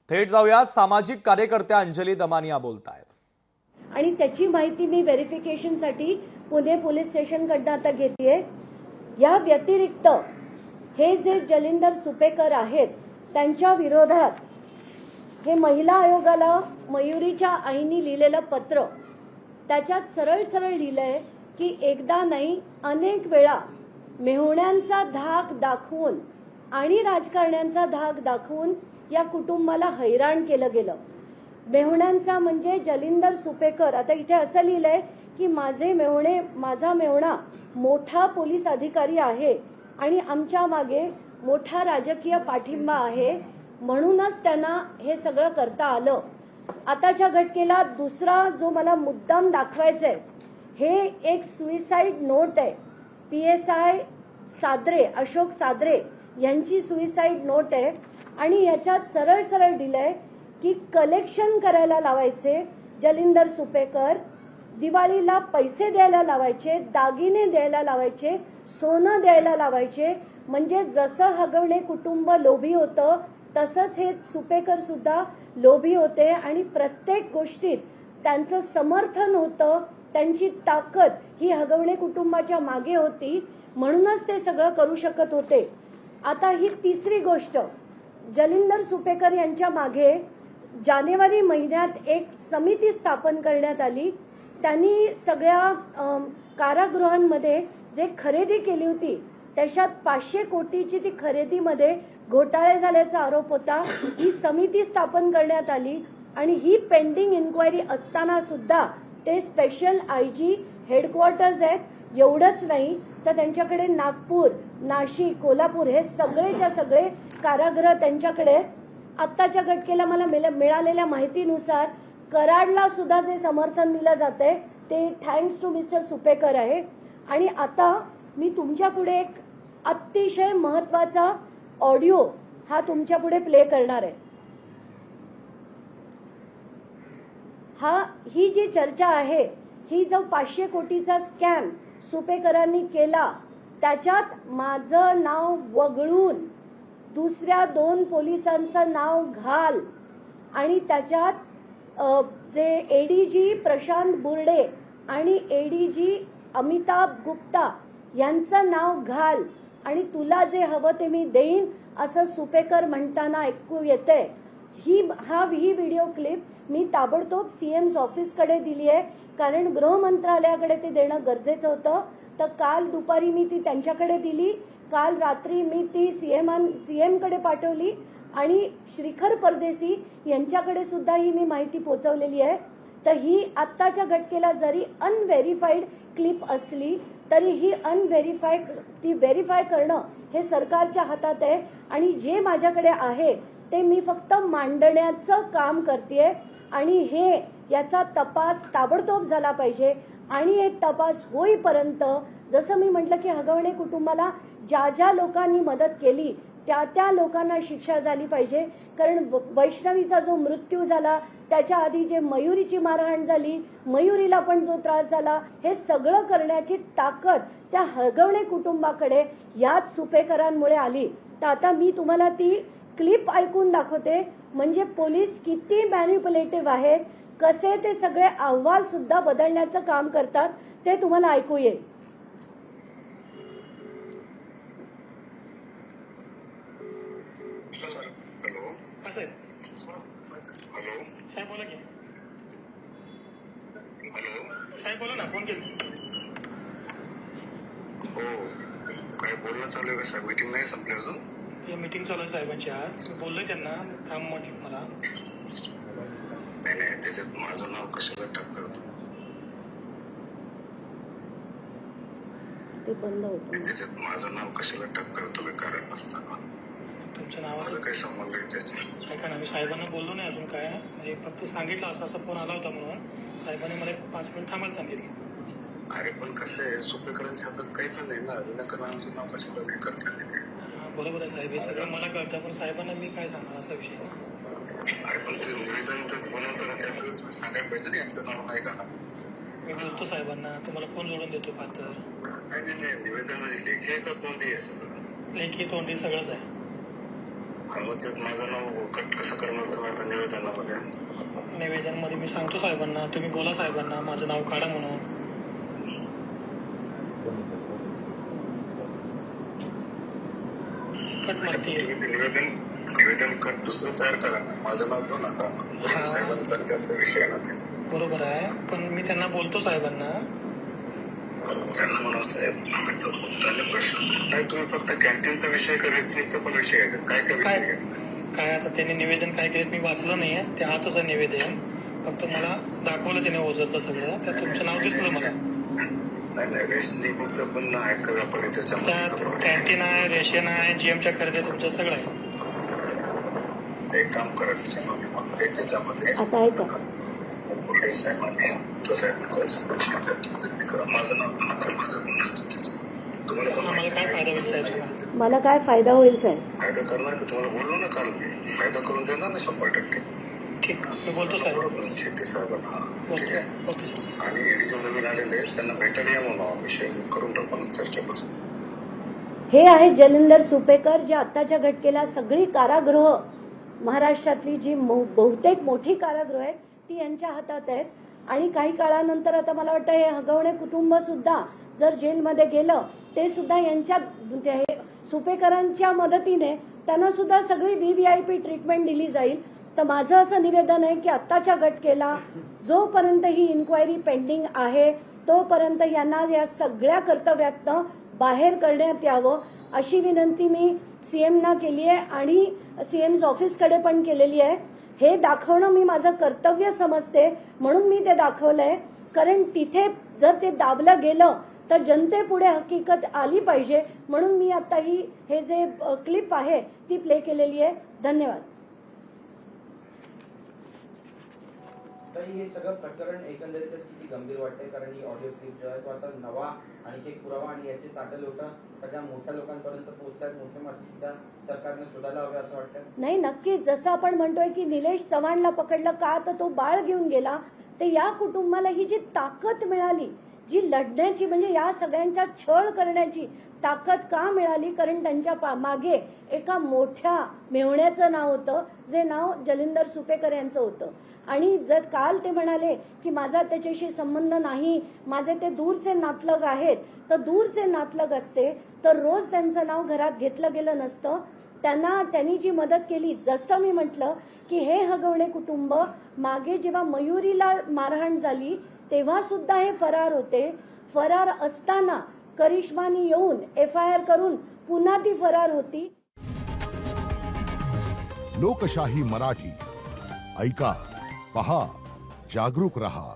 थेट जाऊया, सामाजिक कार्यकर्त्या अंजली दमानिया बोलतायत आणि त्याची माहिती मी व्हेरिफिकेशनसाठी पुणे पोलीस स्टेशनकडनं आता घेतेय। या व्यतिरिक्त हे जे जलिंदर सुपेकर आहेत त्यांच्या विरोधात हे महिला आयोगाला मयुरीच्या आईनी लिहिलेलं पत्र, त्याच्यात सरळ सरळ लिहिलंय की एकदा नाही अनेक वेळा मेहुण्यांचा धाक दाखवून आणि राजकारण्यांचा धाक दाखवून या कुटुंबाला हैराण केलं गेलं। मेहुण्यांचा म्हणजे जलिंदर सुपेकर। आता इथे असं लिहिलंय की माझा मेहुणा मोठा पोलीस अधिकारी आहे आणि आमच्या मागे मोठा राजकीय पाठिंबा आहे, म्हणूनच त्यांना हे सगळं करता आलं। आताच्या घटनेला दुसरा जो मला मुद्दाम दाखवायचा आहे, हे एक सुइसाइड नोट आहे। PSI सादरे, अशोक सादरे यांची सुइसाइड नोट आहे आणि याच्यात सरळ सरळ दिलंय की कलेक्शन करायला लावायचे जलिंदर सुपेकर, दिवाळीला पैसे द्यायला लावायचे, दागिने द्यायला लावायचे, सोनं द्यायला लावायचे। म्हणजे जसं हगवणे कुटुंब लोभी होतं तसंच हे सुपेकर सुद्धा लोभी होते आणि प्रत्येक गोष्टीत त्यांचं समर्थन होतं, त्यांची ताकद ही हगवणे कुटुंबाच्या मागे होती, म्हणूनच ते सगळं करू शकत होते। आता ही तिसरी गोष्ट, जलिंदर सुपेकर यांच्या मागे जानेवारी महिन्यात एक समिती स्थापन करण्यात आली। त्यांनी सगळ्या कारागृहांमध्ये जे खरेदी केली होती त्याच्यात 500 कोटीची ती खरेदीमध्ये घोटाळे झाल्याचा आरोप होता। ही समिती स्थापन करण्यात आली आणि ही पेंडिंग इन्क्वायरी असताना सुद्धा ते स्पेशल IG हेडक्वार्टर्स आहेत। एवढंच नाही तर त्यांच्याकडे नागपूर, नाशिक, कोल्हापूर हे सगळेच्या सगळे कारागृह त्यांच्याकडे। आत्ताच्या घटनेला मला मिळालेल्या माहितीनुसार कराडला सुद्धा जे समर्थन दिलं जाते ते थँक्स टू मिस्टर सुपेकर आहे। आणि आता मी तुमच्या पुढे एक अतिशय महत्वाचा ऑडिओ हा तुमच्या पुढे प्ले करणार आहे। ही जी चर्चा आहे, ही जो 500 कोटीचा स्कॅम सुपेकरांनी केला त्याच्यात माझं नाव वगळून दुसऱ्या 2 पोलिसांचं नाव घाल आणि त्याच्यात जे ADG प्रशांत बुर्डे आणि ADG अमिताभ गुप्ता यांचं नाव घाल आणि तुला जे हवं ते मी देईन असं सुपेकर म्हणताना ऐकू येते। ही व्हिडिओ क्लिप मी ताबडतोब CM's ऑफिसकडे दिली आहे, कारण गृह मंत्रालयाकडे ते देणं गरजेचं होतं। तर काल दुपारी मी ती त्यांच्याकडे दिली, काल रात्री मी ती CM कडे पाठवली आणि श्रीखर परदेशी यांच्याकडे सुद्धा ही मी माहिती पोहोचवलेली आहे। तर ही आत्ताच्या घटनेला जरी अनव्हेरिफाईड क्लिप असली तरी ही व्हेरीफाय करणं हे सरकारच्या हातात आहे आणि जे माझ्याकडे आहे ते मी फक्त मांडण्याचं काम करतेय आणि याचा तपास ताबडतोब झाला पाहिजे। आणि हे तपास होईपर्यंत जसं मी म्हटलं की हगवणे कुटुंबाला ज्या लोकांनी मदत केली त्या लोकांना शिक्षा झाली पाहिजे। कारण वैष्णवीचा जो मृत्यू झाला, त्याच्या आधी जे मयुरीची मारहाण झाली, मयुरीला पण जो त्रास झाला, हे सगळं करण्याची ताकद त्या हगवणे कुटुंबाकडे याच सुपेकरांमुळे आली। तर आता मी तुम्हाला ती क्लिप ऐकून दाखवते, म्हणजे पोलीस किती मॅनिप्युलेटिव्ह आहेत, कसे ते सगळे अहवाल सुद्धा बदलण्याचं काम करतात ते तुम्हाला ऐकू येईल। साहेब बोला की। साहेब बोला ना, फोन केला। हो, काय बोलणं चालू आहे का साहेब? मीटिंग नाही संपली अजून? ते मीटिंग चालू आहे साहेबांची आज। मी बोललोय त्यांना, थांब म्हटलं मला। नाही, त्याच्यात माझं नाव कशाला टाकतात? ते बंद होतं। त्याच्यात माझं नाव कशाला टाकतात तुम्ही कारण नसताना? तुमचं नाव माझं काही संबंध आहे त्याच्यात? ऐका ना, मी साहेबांना बोललो नाही अजून काय, म्हणजे फक्त सांगितलं असा फोन आला होता म्हणून साहेबांनी मला 5 मिनिट थांबायला सांगितलं। अरे पण कसं आहे, सुपेकरांच्या हातात काहीच नाही ना, विनाकारण आमचं नाव कशाला काय करतात ते? बरोबर आहे साहेब, हे सगळं मला कळतं, पण साहेबांना मी काय सांगणार असा विषय ना। अरे पण ते निवेदन बनवताना त्याच वेळेस तुम्ही सांगायला पाहिजे ना यांचं नाव नाही का? मी बोलतो साहेबांना, तुम्हाला फोन जोडून देतो पात्र। नाही, निवेदन म्हणजे लेखी आहे का तोंडी आहे? सगळं लेखी तोंडी सगळंच आहे। मग त्यात माझं नाव कट कसं करणार तुम्ही आता निवेदनामध्ये? निवेदनमध्ये मी सांगतो साहेबांना, तुम्ही बोला साहेबांना माझं नाव काढा म्हणून. कट मारते. तुम्ही निवेदन कट दुसरं तयार करा ना, माझं नाव घेऊ नका. हा. साहेबांचा त्याचा विषय आहे ना ते. बरोबर आहे, पण मी त्यांना बोलतो साहेबांना. त्यांना म्हणा साहेब आता खूप झाले प्रश्न नाही, तुम्ही फक्त कॅन्टीनचा विषय का रेस्टॉरंटचा पण विषय आहे? काय काय विषय काय घेतला? काय आता त्यांनी निवेदन काय केलं मी वाचलं नाहीये, ते आताच निवेदन फक्त मला दाखवलं त्याने ओझरतं सगळं, त्यात तुमचं नाव दिसलं मला. नाही रेशनिंगचं पण आहेत का व्यापारी त्यात त्याच्यामध्ये? कॅन्टीन आहे, रेशन आहे, जीएमच्या खरेदी तुमचं सगळं आहे. ते एक काम करा त्याच्यामध्ये, मग ते त्याच्यामध्ये आता आहे का? कुठे साहेबांनी माझं नाव नका, माझं पण नसतं. तुम्हाला पण आम्हाला काय फायदा होईल साहेब? माहिती आहे. मला काय फायदा होईल साहेब? फायदा करणार की तुम्हाला बोललो ना काल मी, फायदा करून देणार ना 100%. ठीक, मी बोलतो साहेब. बरोबर शेट्टी साहेबांना. ठीक आहे. बोलतो. आणि ईडीचे नवीन आलेले त्यांना भेटायला या म्हणून विषय करून टाकू ना चर्चा करू. हे आहेत जलिंदर सुपेकर, जे आत्ताच्या घटकेला सगळी कारागृह महाराष्ट्रातली जी बहुतेक मोठी कारागृह आहेत ती यांच्या हातात आहेत. आणि काही काळानंतर आता मला वाटतं हे हगवणे कुटुंब सुद्धा जर जेलमध्ये गेलं, ते सुद्धा यांच्या सुपेकरांच्या मदतीने त्यांना सुद्धा सगळी VVIP ट्रीटमेंट दिली जाईल. तर माझं असं निवेदन आहे की आत्ताच्या घटकेला जोपर्यंत ही इन्क्वायरी पेंडिंग आहे तोपर्यंत यांना या सगळ्या कर्तव्यातनं बाहेर करण्यात यावं अशी विनंती मी CMना केली आहे आणि CM's ऑफिसकडे पण केलेली आहे. हे दाखवणं मी माझं कर्तव्य समजते म्हणून मी ते दाखवलंय, कारण तिथे जर ते दाबलं गेलं तर जनतेपुढे हकीकत आली पाहिजे म्हणून मी आता हे जे क्लिप आहे ती प्ले केलेली आहे. धन्यवाद. हे सगळं प्रकरण एकंदरीतच किती गंभीर वाटतंय, कारण ही ऑडिओ क्लिप जो आहे तो आता नवा आणखी एक पुरावा आणि याचे साठे लोक सगळ्या मोठ्या लोकांपर्यंत पोहोचतात. मोठे मासे सुद्धा सरकारने शोधायला हवे असं वाटतं. नाही, नक्कीच. जसं आपण म्हणतोय की निलेश चव्हाणला पकडलं का, तर तो बाळ घेऊन गेला. ते या कुटुंबाला ही जी ताकद मिळाली, जी लढण्याची म्हणजे या सगळ्यांचा छळ करण्याची ताकद का मिळाली, कारण त्यांच्या मागे एका मोठ्या मेव्हण्याचं नाव होतं, जे नाव जलिंदर सुपेकर यांचं होतं. आणि जर काल ते म्हणाले की माझा त्याच्याशी संबंध नाही, माझे ते दूरचे नातलग आहेत, तर दूरचे नातलग असते तर रोज त्यांचं नाव घरात घेतलं गेलं नसतं. त्यांनी जी मदत केली, जसं मी म्हटलं की हे हगवणे कुटुंब मागे जेव्हा मयुरीला मारहाण झाली तेव्हा सुद्धा हे फरार होते. फरार असताना करिश्मानी येऊन FIR करून पुन्हा ती फरार होती. लोकशाही मराठी ऐका, पहा, जागरूक रहा.